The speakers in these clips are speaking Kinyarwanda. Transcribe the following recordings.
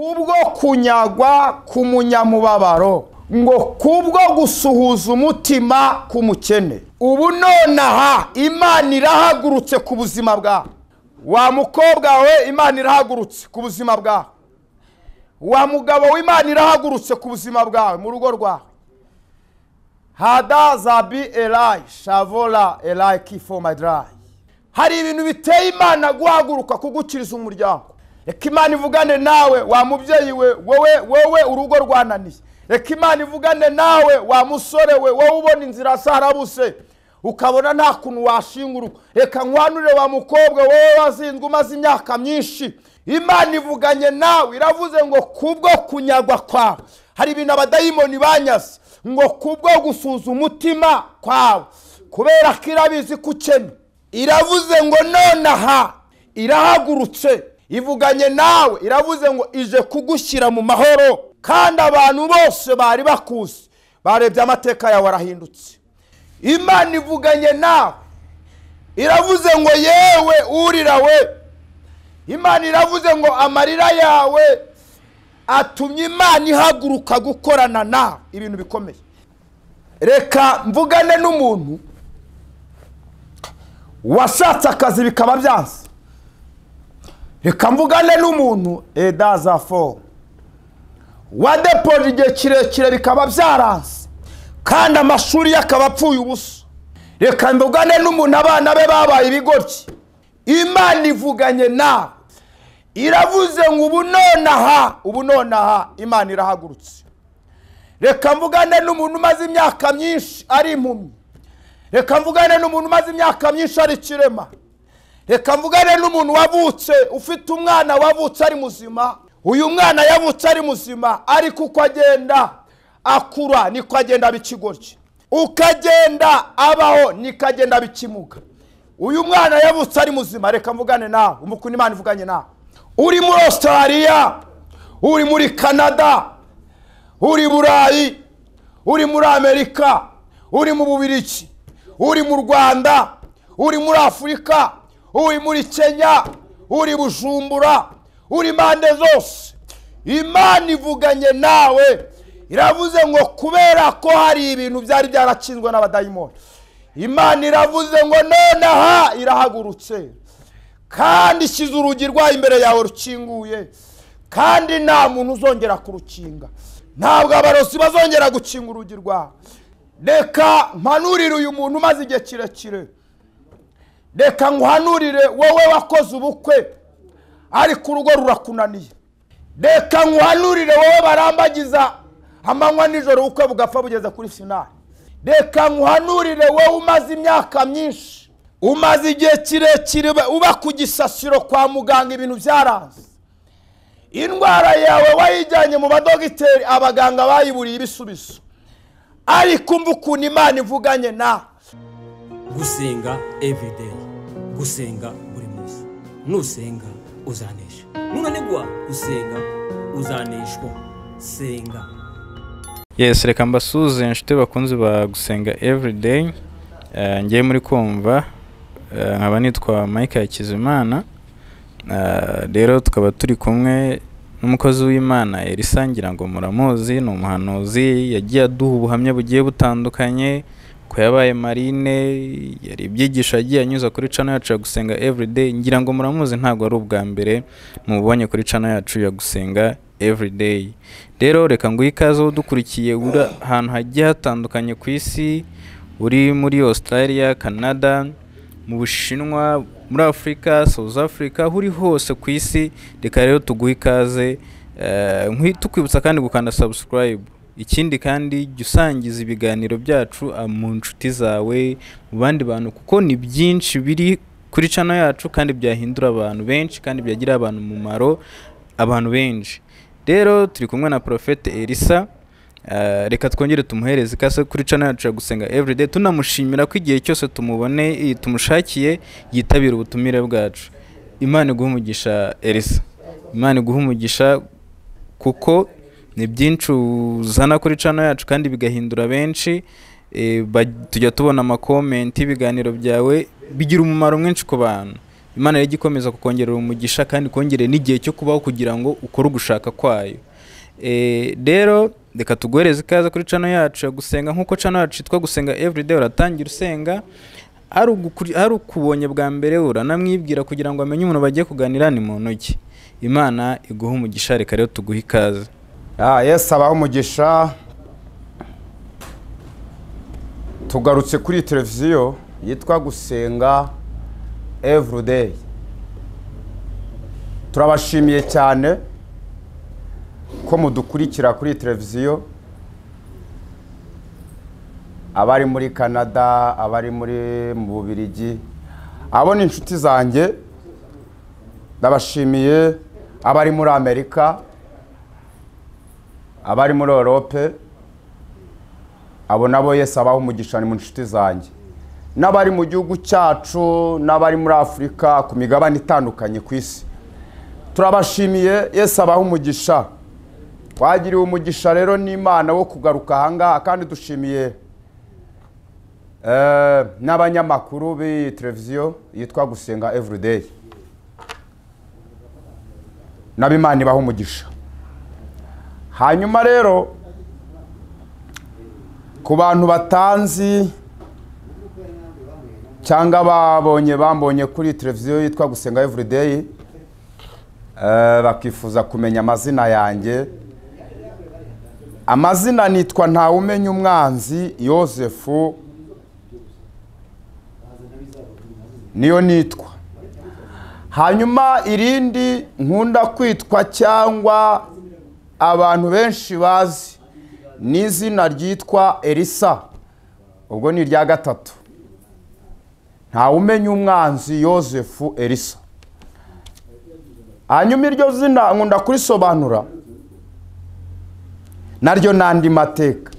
kubwo kunyagwa kumunyamubabaro ngo kubwo gusuhuza umutima kumukene. Ubu nonaha Imana irahagurutse ku buzima bwawe. Wa mukobwa we Imana irahagurutse ku buzima bwawe. Wa mugabo w'Imana irahagurutse ku buzima bwawe mu rugo rwawe. Hada zabi elai shavola elai kifo madrai. Hari ibintu biteye Imana guhaguruka kugukiriza umuryango. Reka Imana ivugane nawe wa mubyeyi we, wowe urugo rwananiye. Reka Imana ivugane nawe wa musore we, wowe ubona inzira sarabuse ukabona nta kuntu washingura. Reka nkwanure wa mukobwa wowe wazinzwe umaze imyaka myinshi. Imana ivuganye nawe iravuze ngo kubwo kunyagwa kwawe hari ibintu abadayimoni banyaze, ngo kubwo gusuza umutima kwawe kubera ko irabizi kukene. Iravuze ngo nonaha irahagurutse ivuganye nawe, iravuze ngo ije kugushyira mu mahoro. Kandi abantu bose bari bakuzi barebye amateka yawe arahindutse. Imana ivuganye nawe iravuze ngo yewe urira we. Imana iravuze ngo amarira yawe atumye Imana ihaguruka gukorana nawe ibintu bikomeye. Reka mvugane n'umuntu washatse akazi bikaba byanze. Reka mvugane n'umuntu edazafo wadepoje igihe kirekire bikaba byaranze kandi amashuri yakaba apfuye ubusa. Reka mvugane n'umuntu abana be babaye ibigoryi. Imana ivuganye nawe iravuze ngo ubu nonaha Imana irahagurutse. Reka mvugane n'umuntu umaze imyaka myinshi ari impumyi. Reka mvugane n'umuntu umaze imyaka myinshi ari kirema. Reka mvugane n'umuntu wavutse ufite umwana wavutse ari muzima. Uyu mwana yavutse ari muzima ariko uko agenda akura niko agenda bikigoryi. Ukagenda abaho niko agenda bikimuga. Uyu mwana yavutse ari muzima. Reka mvugane nawe umukuni Imana ivuganye nawe. Uri muri Australia, uri muri Canada, uri Burayi, uri muri Amerika, uri mu Bubiligi, uri mu Rwanda, uri muri Afrika, uri muri Kenya, uri Bujumbura, uri mande zose. Imana ivuganye nawe iravuze ngo kubera ko hari ibintu byari byarakinzwe n'abadayimoni. Imana iravuze ngo nonaha irahagurutse kandi ishyize urugi rwayo imbere yawe rukinguye, kandi nta muntu uzongera kurukinga. Ntabwo abarozi bazongera gukinga urugi rwawe. Reka mpanurire uyu muntu umaze igihe kirekire. Reka nkuhanurire wowe wakoze ubukwe ariko urugo rurakunaniye. Reka nkuhanurire wowe barambagiza amanywa nijoro ubukwe bugapfa bugeze kuri finale. Reka nkuhanurire wowe umaze imyaka myinshi, umaze igihe kirekire uba ku gisasiro kwa muganga ibintu byaranze. Indwara yawe wayijyanye mu badogiteri abaganga bayiburiye ibisubizo. Ariko umva ukuntu Imana ivuganye nawe. Gusenga everyday, gusenga buri munsi. Nusenga uzanesha. Nunanigwa gusenga uzaneshwa. Senga. Yes, reka mbasuze inshuti bakunzi ba Gusenga everyday. Ngiye muri kumva nkaba nitwa Mike Hakizimana. Rero tukaba turi kumwe n'umukozi w'Imana Elisa, ngira ngo muramuzi, ni umuhanuzi yagiye aduha ubuhamya bugiye butandukanye ko yabaye marine, yari ibyigisho yagiye anyuza kuri channel yacu ya Gusenga everyday. Ngira ngo muramuzi, ntago ari ubwa mbere mubonye kuri channel yacu ya Gusenga everyday. Rero reka ngo ikaze udukurikiye uri ahantu hagiye hatandukanye ku isi, uri muri Australia, Canada, mu Bushinwa, muri Afrika, South Africa, uri hose ku isi. Reka rero tuguhe ikaze, tukwibutsa kandi gukanda subscribe. Ikindi kandi usangiza ibiganiro byacu mu nshuti zawe, mu bandi bantu, kuko ni byinshi biri kuri channel yacu kandi byahindura abantu benshi kandi byagira abantu mumaro abantu benshi. Rero turi kumwe na Prophet Elisa. Reka twongere tumuhereze ikaze kuri channel yacu ya Gusenga everyday, tunamushimira ko igihe cyose tumubone tumushakiye yitabira ubutumire bwacu. Imana iguhe umugisha Elisa. Imana iguhe umugisha kuko ni byinshi uzana kuri channel yacu kandi bigahindura benshi. Tujya tubona ama comment ibiganiro byawe bigira umumaro mwinshi ku bantu. Imana rero igikomeza kukongerera umugisha kandi kongere n'igihe cyo kubaho kugira ngo ukore ugushaka kwayo. Rero reka tuguhereze ikaze kuri channel yacu ya Gusenga, nkuko channel yacu yitwa Gusenga Everyday. Uratangira usenga, ari ukubonye bwa mbere uranamwibwira kugira ngo amenye umuntu bagiye kuganira ni muntu ki. Imana iguha umugisha, reka rero tuguha ikaze. Yes, abaho umugisha. Tugarutse kuri televiziyo yitwa Gusenga Everyday. Turabashimiye cyane ko mudukurikira kuri televiziyo, abari muri Canada, abari mu Bubiligi, abo ni inshuti zanjye. Ndabashimiye abari muri Amerika, abari muri Europe, abo nabo Yesu abaho umugisha ni mu inshuti zanjye, n'abari mu gihugu cyacu, n'abari muri Afrika, ku migabane itandukanye ku isi. Turabashimiye, Yesu abaho umugisha. Wagiriwe umugisha rero n'Imana wo kugaruka hanga, kandi dushimiye n'abanyamakuru bi televiziyo yitwa Gusenga Everyday. N'Imana ibaho umugisha. Hanyuma rero ku bantu batanzi cyangwa bambonye kuri televiziyo yitwa Gusenga Everyday, bakifuza kumenya amazina yanjye. Amazina nitwa Ntawumenya Umwanzi Yosefu, niyo nitwa. Hanyuma irindi nkunda kwitwa cyangwa abantu benshi bazi ni izina ryitwa Elisa, ubwo ni irya gatatu. Ntawumenya Umwanzi Yosefu Elisa. Hanyuma iryo zina nkunda kurisobanura naryo n'andi mateka,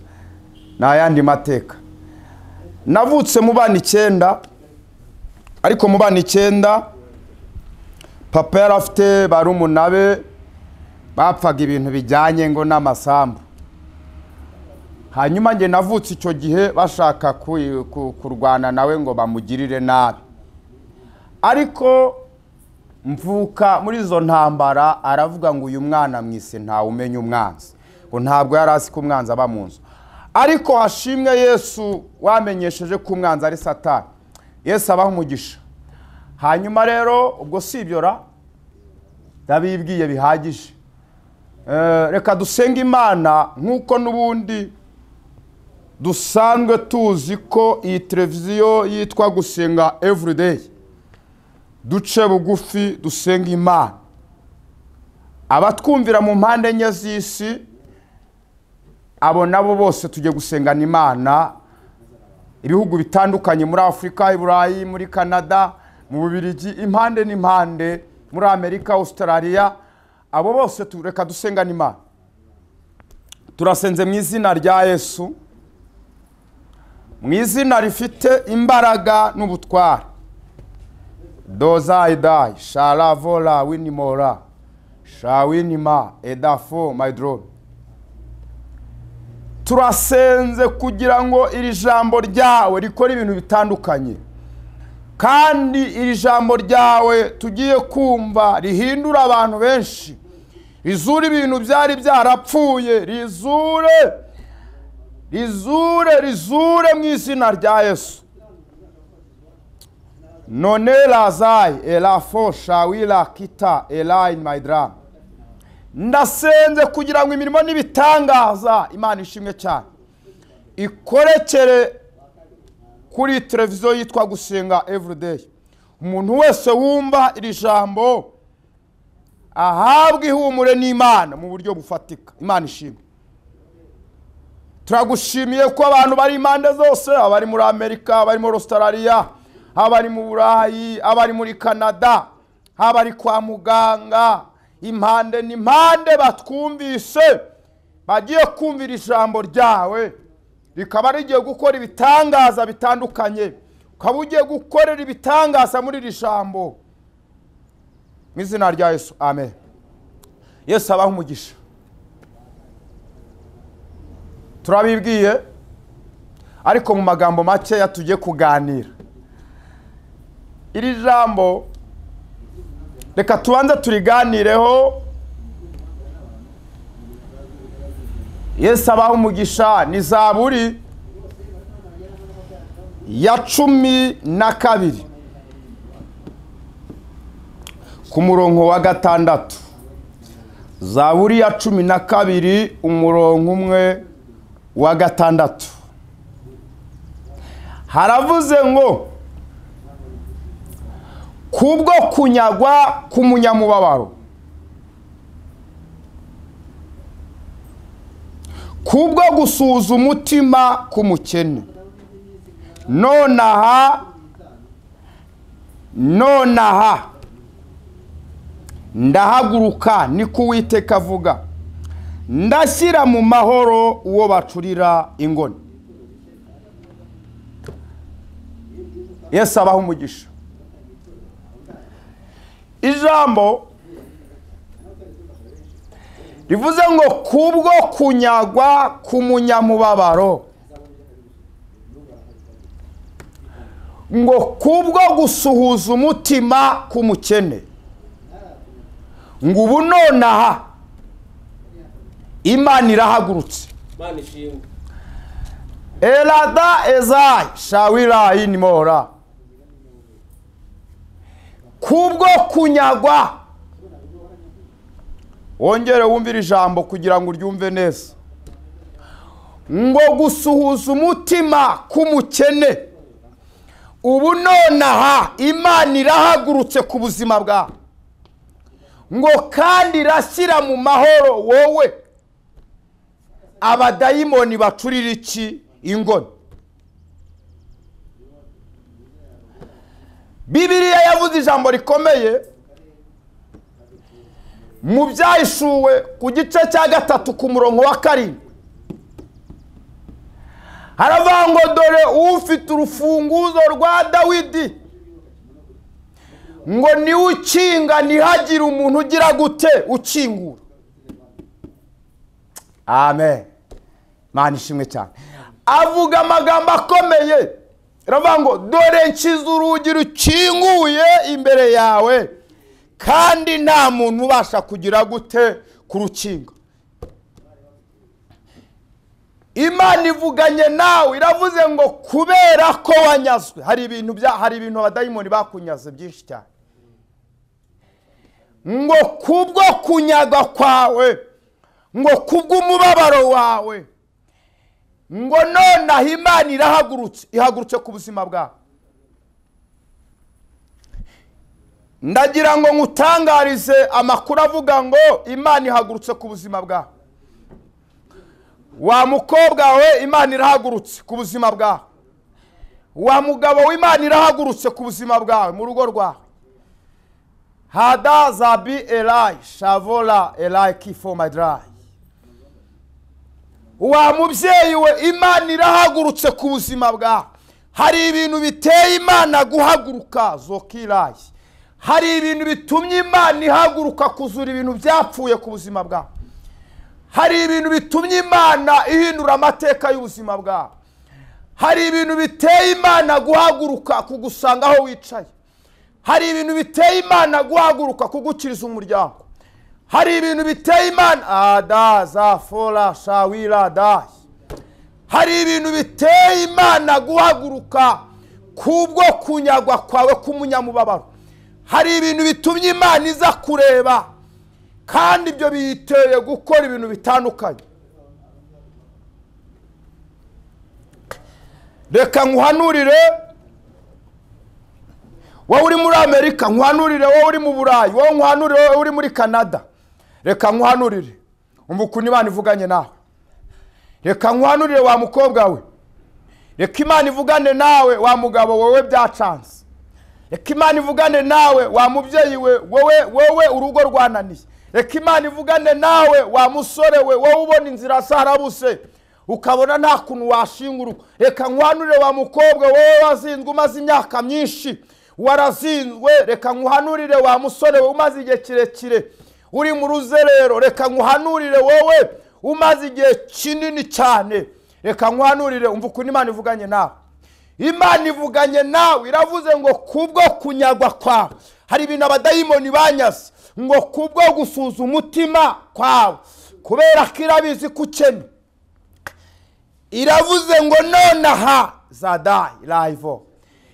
n'ayandi mateka. Navutse mu bana 9, ariko mu bana 9 papa yari afite barumuna be bapfaga ibintu bijyanye ngo n'amasambu. Hanyuma nge navutse icyo gihe bashaka kurwana nawe ngo bamugirire nabi, ariko mvuka muri izo ntambara. Aravuga ngo uyu mwana mwise Ntawumenya Umwanzi, ngo ntabwo yari azi ko umwanzi aba mu nzu. Ariko hashimwe Yesu wamenyesheje ko umwanzi ari Satani. Yesu abaho umugisha. Hanyuma rero ubwo sibyora ndabibwiye bihagije. Reka dusenga Imana nkuko n'ubundi dusanzwe tuzi ko iyi televiziyo yitwa Gusenga Everyday. Duce bugufi dusenga Imana. Abatwumvira mu mpande enye z'isi, abo nabo bose tujye gusengana Imana. Ibihugu bitandukanye muri Afrika, i Burayi, muri Canada, mu Bubiligi, impande n'impande, muri Amerika, Australia, abo bose reka dusengana Imana. Turasenze mu izina rya Yesu, mu izina rifite imbaraga n'ubutware. Dozaidai shalavola winimora shawinima edafo my drone. Turasenze kugira ngo iri jambo ryawe rikora ibintu bitandukanye, kandi iri jambo ryawe tugiye kumva rihindura abantu benshi, rizure ibintu byari byarapfuye, rizure mu izina rya Yesu. None lazai elafo shawila kita elai my drum. Ndasenze kugira ngo imirimo n'ibitangaza Imana ishimwe cyane ikorekere kuri televiziyo yitwa Gusenga Everyday. Umuntu wese wumva iri jambo ahabwe ihumure n'Imana mu buryo bufatika. Imana ishimwe. Turagushimiye ko abantu bari impande zose, abari muri Amerika, abari muri Australia, abari mu Burayi, abari muri Canada, abari kwa muganga, impande n'impande batwumvise, bagiye kumvira ijambo ryawe, rikaba rigiye gukora ibitangaza bitandukanye, ukaba ugiye gukorera ibitangaza muri iri jambo. Mu izina rya Yesu, amen. Yesu abaho umugisha. Turabibwiye, ariko mu magambo make tugiye kuganira. Iri jambo reka tubanze turiganireho. Yesu abaho umugisha. Ni Zaburi ya 12 ku murongo wa 6. Zaburi ya 12 umurongo umwe wa 6 haravuze ngo kubwo kunyagwa k'umunyamubabaro, kubwo gusuza umutima k'umukene, nonaha ndahaguruka niko Uwiteka avuga, ndashyira mu mahoro uwo bacurira ingoni. Yesu abaho umugisha. Ijambo rivuze ngo kubwo kunyagwa k'umunyamubabaro, ngo kubwo gusuhuza umutima k'umukene, ngo ubu nonaha Imana irahagurutse. Elada ezai shawira inimora. Kubwo kunyagwa, wongere wumvira ijambo kugira ngo uryumve neza, ngo gusuhuza umutima k'umukene, ubu nonaha Imana irahagurutse ku buzima bwawe, ngo kandi irashyira mu mahoro wowe abadayimoni bacurira iki ingoni. Bibiliya yavuze ijambo rikomeye mu Byahishuwe ku gice cya 3 ku murongo wa 7. Haravuga ngo dore ufite urufunguzo rwa Dawidi, ngo ni ukinga ntihagire umuntu ugira gute ukingura. Amen. Mana ishimwe cyane. Avuga amagambo akomeye. Aravuga ngo dore nshyize urugi rukinguye imbere yawe, kandi nta muntu ubasha kugira gute kurukinga. Imana ivuganye nawe, iravuze ngo kubera ko wanyazwe. Hari ibintu abadayimoni bakunyaze byinshi cyane. Ngo kubwo kunyaga kwawe, ngo kubw'umubabaro wawe, ngo nonaha Imana ihagurutse ku buzima bwawe. Ndagira ngo nkutangarize amakuru avuga ngo Imana ihagurutse ku buzima bwawe. Wa mukobwa we, Imana irahagurutse ku buzima bwawe. Wa mugabo we, Imana irahagurutse ku buzima bwawe mu rugo rwawe. Hada zabi elai shavola elai kifo madrai. Wa mubyeyi we, Imana irahagurutse ku buzima bwawe. Hari ibintu biteye Imana guhaguruka zokirayi. Hari ibintu bitumye Imana ihaguruka kuzura ibintu byapfuye ku buzima bwawe. Hari ibintu bitumye Imana ihindura amateka y'ubuzima bwawe. Hari ibintu biteye Imana guhaguruka kugusanga aho wicaye. Hari ibintu biteye Imana guhaguruka kugukiriza umuryango. Hari ibintu biteye Imana adaza fola shawira dai. Hari ibintu biteye Imana guhaguruka kubwo kunyagwa kwawe k'umunyamubabaro. Hari ibintu bitumye Imana iza kureba, kandi ibyo biteye gukora ibintu bitandukanye. Reka nkuhanurire wowe uri muri Amerika, nkuhanurire wowe uri mu Burayi, wowe nkuhanurire wowe uri muri Canada. Reka nkuhanurire umva ukuntu Imana ivuganye nawe. Reka nkuhanurire wa mukobwa we, reka Imana ivugane nawe wa mugabo wowe byacanze. Reka Imana ivugane nawe wa mubyeyi we, wowe urugo rwananiye. Reka Imana ivugane nawe wa musore we, wowe ubona inzira sarabuse ukabona nta kuntu washinga urugo. Reka nkuhanurire wa mukobwa wowe wazinzwe umaze imyaka myinshi warazinzwe. Reka nkuhanurire wa musore we umaze igihe kirekire uri mu ruzerero. Reka nkuhanurire wowe umaze igihe kinini cyane. Reka nkuhanurire umva ukuntu Imana ivuganye nawe. Imana ivuganye nawe, iravuze ngo kubwo kunyagwa kwawe hari ibintu abadayimoni banyaze ngo kubwo gusuza umutima kwawe kubera ko irabizi ko ukene iravuze ngo nonaha zadayi rayivo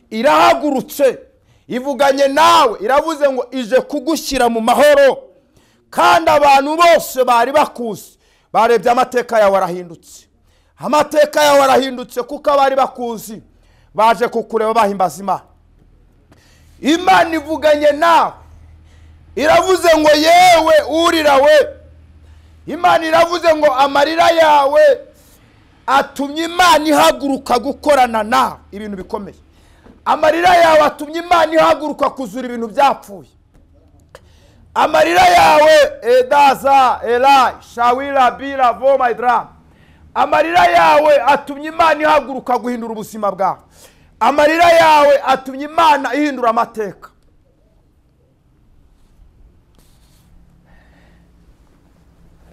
irahagurutse ivuganye nawe iravuze ngo ije kugushyira mu mahoro kandi abantu bose bari bakuzi barebye amateka yawe arahindutse amateka yawe arahindutse kuko abari bakuzi baje kukureba bahimbaza Imana Imana ivuganye nawe iravuze ngo yewe urira we Imana iravuze ngo amarira yawe atumye Imana ihaguruka gukorana nawe ibintu bikomeye amarira yawe atumye Imana ihaguruka kuzura ibintu byapfuye amarira yawe edaza elai shawira bira voma idra amarira yawe atumye Imana ihaguruka guhindura ubuzima bwawe amarira yawe atumye Imana ihindura amateka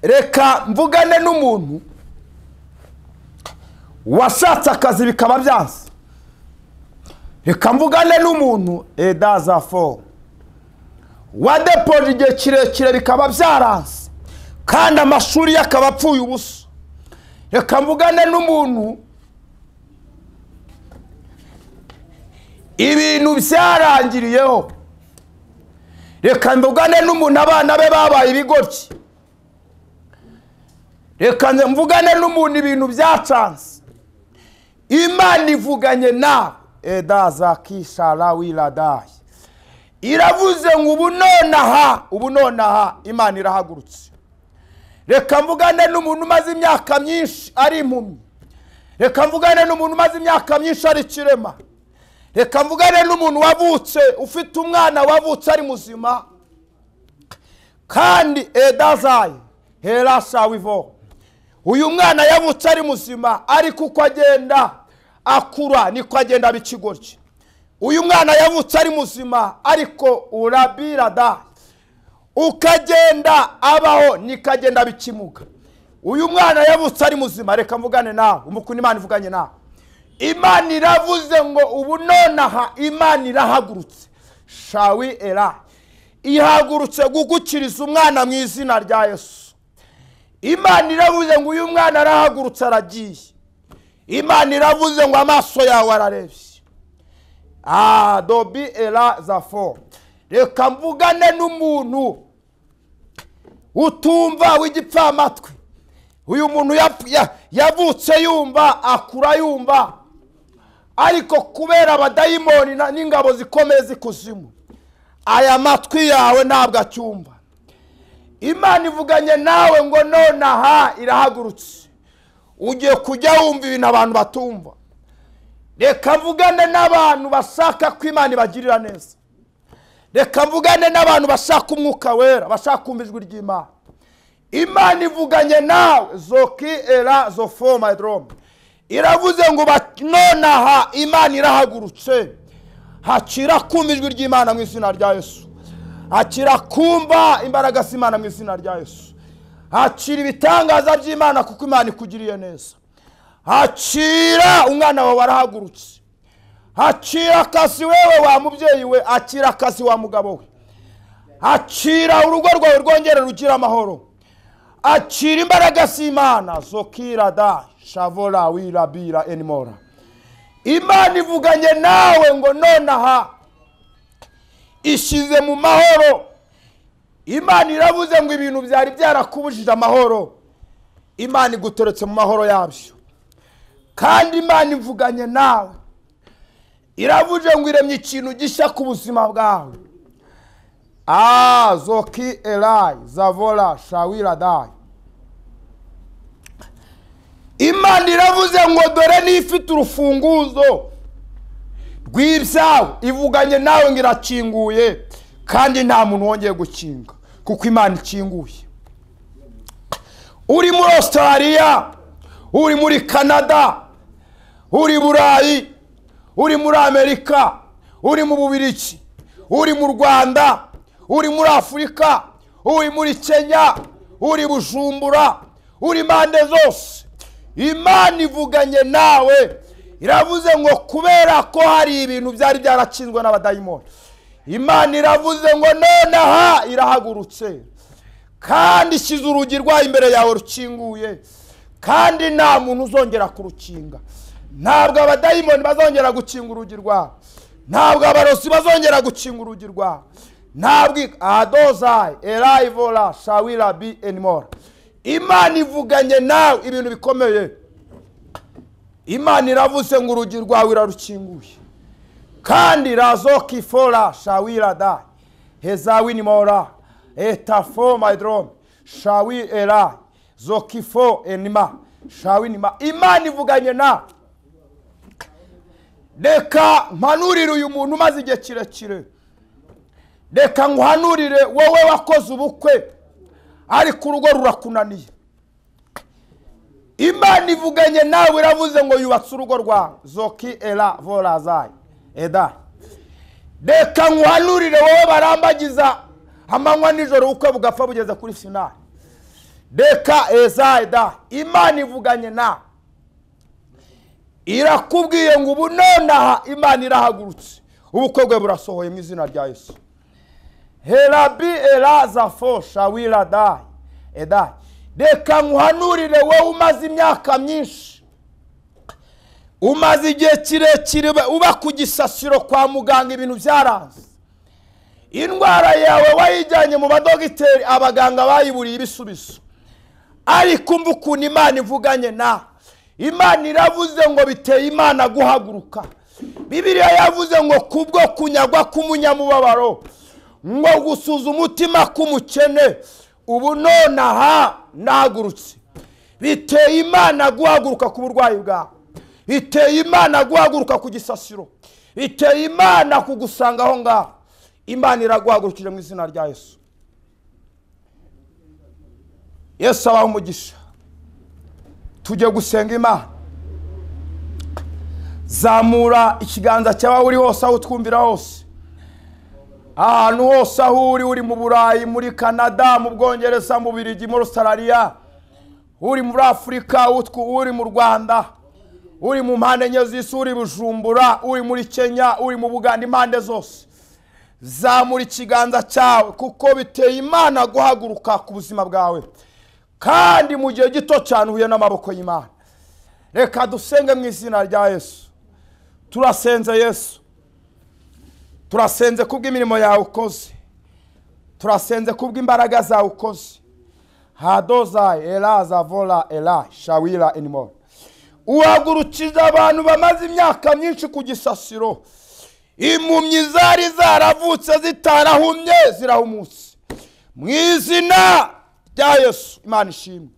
reka mvugane n'umuntu washatse akazi bikaba byanze reka mvugane n'umuntu edaza fo wadepoje igihe kirekire bikaba byaranze kandi amashuri yakaba apfuye ubusa reka mvugane n'umuntu ibintu byarangiriyeho reka mvugane n'umuntu abana be babaye ibigoryi reka mvugane n'umuntu ibintu byacanze Imana ivuganye nawe edaza kishara wiradayi iravuze ngo ubu nonaha Imana irahagurutse reka mvugane n'umuntu umaze imyaka myinshi ari impumyi reka mvugane n'umuntu umaze imyaka myinshi ari kirema reka mvugane n'umuntu wavutse ufite umwana wavutse ari muzima kandi edazayi herasha wivo uyu mwana yavutse ari muzima ariko uko agenda akura niko agenda bikigoryi uyu mwana yavutse ari muzima ariko urabirada ukagenda abaho nikagenda bikimuga uyu mwana yavutse ari muzima reka mvugane nawe umukuni Imana ivuganye nawe Imana iravuze ngo ubu nonaha Imana irahagurutse shawi era ihagurutse gugukiriza umwana mu izina rya Yesu Imana iravuze ngo uyu mwana arahagurutse aragiye Imana iravuze ngo amaso yawe ararebye dobi era zafo reka mvugane n'umuntu utumva w'igipfamatwi uyu muntu yavutse yumva akura yumva ariko kubera abadayimoni n'ingabo zikomeye zikuzimu aya matwi yawe ntabwo acyumva Imana ivuganye nawe ngo nonaha irahagurutse ugiye kujya wumva ibintu abantu batumva reka mvugane n'abantu bashaka ko Imana ibagirira neza reka mvugane n'abantu bashaka umwuka wera bashaka kumva ijwi ry'Imana Imana ivuganye nawe zoki era zofoma idrom iravuze ngo nonaha Imana irahagurutse hakira kumva ijwi ry'Imana mu izina rya Yesu hakira kumva imbaraga z'Imana mu izina rya Yesu hakira ibitangaza by'Imana kuko Imana ikugiriye neza hakira umwana wawe arahagurutse hakira akazi wewe wa mubyeyi we hakira akazi wa mugabo we hakira urugo rwawe rwongere rugira amahoro hakira imbaraga z'Imana zokira da shavora wirabira anymore Imana ivuganye nawe ngo nonaha ishize mu mahoro Imana iravuze ngo ibintu byari byarakubujije amahoro Imana igutoretse mu mahoro yabyo kandi Imana ivuganye nawe iravuze ngo iremye ikintu gishya ku buzima bwawe zoki elai zavora shawira dai Imana iravuze ngo dore nifite urufunguzo rw'ibyawe ivuganye nawe ngo irakinguye kandi nta muntu wongeye gukinga kuko Imana ikinguye uri muri Australia uri muri Canada uri Burayi uri muri Amerika uri mu Bubiligi uri mu Rwanda uri muri Afurika uri muri Kenya uri Bujumbura uri mande zose Imana ivuganye nawe iravuze ngo kubera ko hari ibintu byari byarakinzwe n'abadayimoni Imana iravuze ngo nonaha irahagurutse kandi ishyize urugi rwayo imbere yawe rukinguye kandi nta muntu uzongera kurukinga. Ntabwo abadayimoni bazongera gukinga urugi rwawe, ntabwo abarozi bazongera gukinga urugi rwawe, ntabwo adozai erayivora shawira bi anymore. Imana ivuganye nawe ibintu bikomeye. Imana iravuze ngo urugi rwawe irarukinguye kandi razokifora shawira da hezawini mora etafo my drum shawi era zokifo enima shawinima. Imana ivuganye na reka mpanurire uyu muntu umaze igihe kirekire, reka nguhanurire wowe wakoze ubukwe ariko urugo rurakunaniye. Imana ivuganye nawe iravuze ngo yubatse urugo rwawe zoki era vorazai eda. Reka nguhanurire wowe barambagiza amanywa nijoro ubukwe bugapfa bugeze kuri finali. Reka ezaida. Imana ivuganye nawe irakubwiye ngo ubu nonaha Imana irahagurutse ubukwe bwe burasohoye mu izina rya Yesu. Herabi eraza fo shawira da eda. Reka nguhanurire wowe umaze imyaka myinshi, umaze igihe kirekire uba ku gisasiro kwa muganga ibintu byaranze, indwara yawe wayijyanye mu badogiteri abaganga bayiburiye ibisubizo, ariko umva ukuntu Imana ivuganye nawe. Imana iravuze ngo biteye Imana guhaguruka. Bibiliya yavuze ngo kubwo kunyagwa k'umunyamubabaro ngo gusuza umutima k'umukene ubu nonaha nahagurutse. Biteye Imana guhaguruka ku burwayi bwawe, biteye Imana guhaguruka ku gisasiro, biteye Imana kugusanga aho ngaho. Imana iraguhagurukije mu izina rya Yesu. Yesu abaho umugisha. Tujye gusenga Imana. Zamura ikiganza cyawe uri hose aho twumvira hose, ahantu hose aho uri mu Burayi, muri Canada, mu Bwongereza, mu Bubiligi, muri Australia, uri muri Afurika, uri mu Rwanda, uri mu mpande enye z'isi, uri Bujumbura, uri muri Kenya, uri mu Buganda, impande zose. Zamura ikiganza cyawe kuko biteye Imana guhaguruka ku buzima bwawe kandi mu gihe gito cyane uhuye n'amaboko y'Imana. Reka dusenge mu izina rya Yesu. Turasenze Yesu, turasenze kubw'imirimo yawe ukoze, turasenze kubw'imbaraga zawe ukoze. Hadoza elaza vola ela shawira anymore. Uhagurukije abantu bamaze imyaka myinshi ku gisasiro, impumyi zari zaravutse zitarahumye zirahumutse mu izina rya Yesu. Imana ishimwe.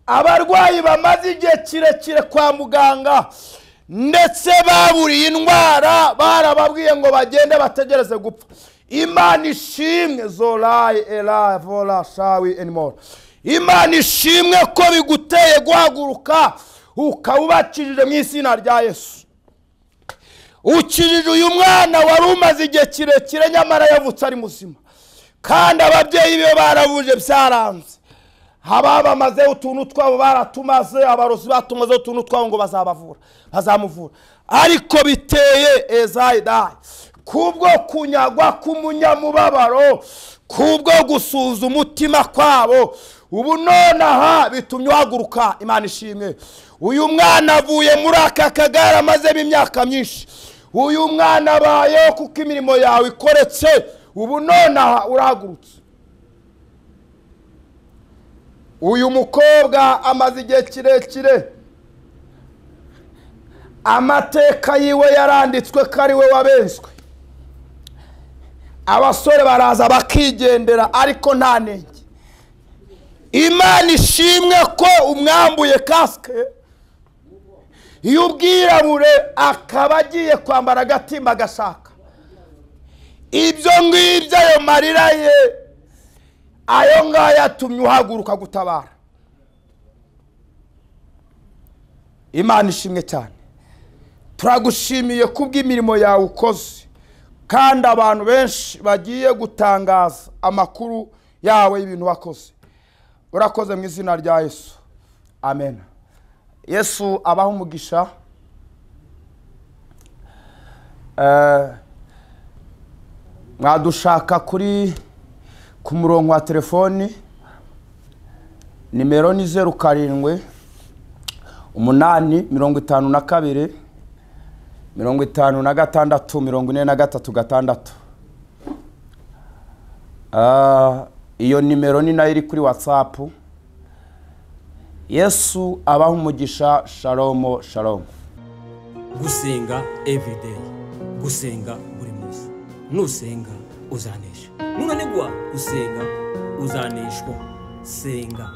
Abarwayi bamaze igihe kirekire kwa muganga ndetse baburiye indwara barababwiye ngo bagende bategereze gupfa, Imana ishimwe. Zorai ela vola shawi anymore. Imana ishimwe ko biguteye guhaguruka ukawubakirije mu izina rya Yesu. Ukirije uyu mwana wari umaze igihe kirekire nyamara yavutse ari muzima, kandi ababyeyi be baravuje byaranze. Bamaze utuntu twabo baratumaze, abarozi batumaze utuntu twabo ngo bazamuvura, ariko biteye ezaida kubwo kunyagwa k'umunyamubabaro, kubwo gusuza umutima kwabo. Ubu nonaha bitumye uhaguruka. Imana ishimwe. Uyu mwana avuye muri aka kagara amazemo imyaka myinshi. Uyu mwana abayeho kuko imirimo yawe ikoretse. Ubu nonaha urahagurutse. Uyu mukobwa amaze igihe kirekire amateka yiwe yaranditswe ko ari we wabenzwe. Abasore baraza bakigendera ariko nta nenge. Imana ishimwe ko umwambuye kasike y'ubwirabure akaba agiye kwambara agatimba agashaka. Ibyo ngibyo ayo marira ye ayo ngayo yatumye uhaguruka gutabara. Imana ishimwe cyane. Turagushimiye kubw'imirimo yawe ukoze, kandi abantu benshi bagiye gutangaza amakuru yawe y'ibintu wakoze. Urakoze mu izina rya Yesu. Amen. Yesu abaho umugisha. mwadushaka ku murongo wa telefoni, nimero ni 07 8 52 56 iyo nimero ni nayo iri kuri WhatsApp. Yesu abaha umugisha. Shalom shalom. Gusenga everyday, gusenga buri munsi. Nusenga uzanesha. Nunanigwa gusenga uzaneshwa. Senga.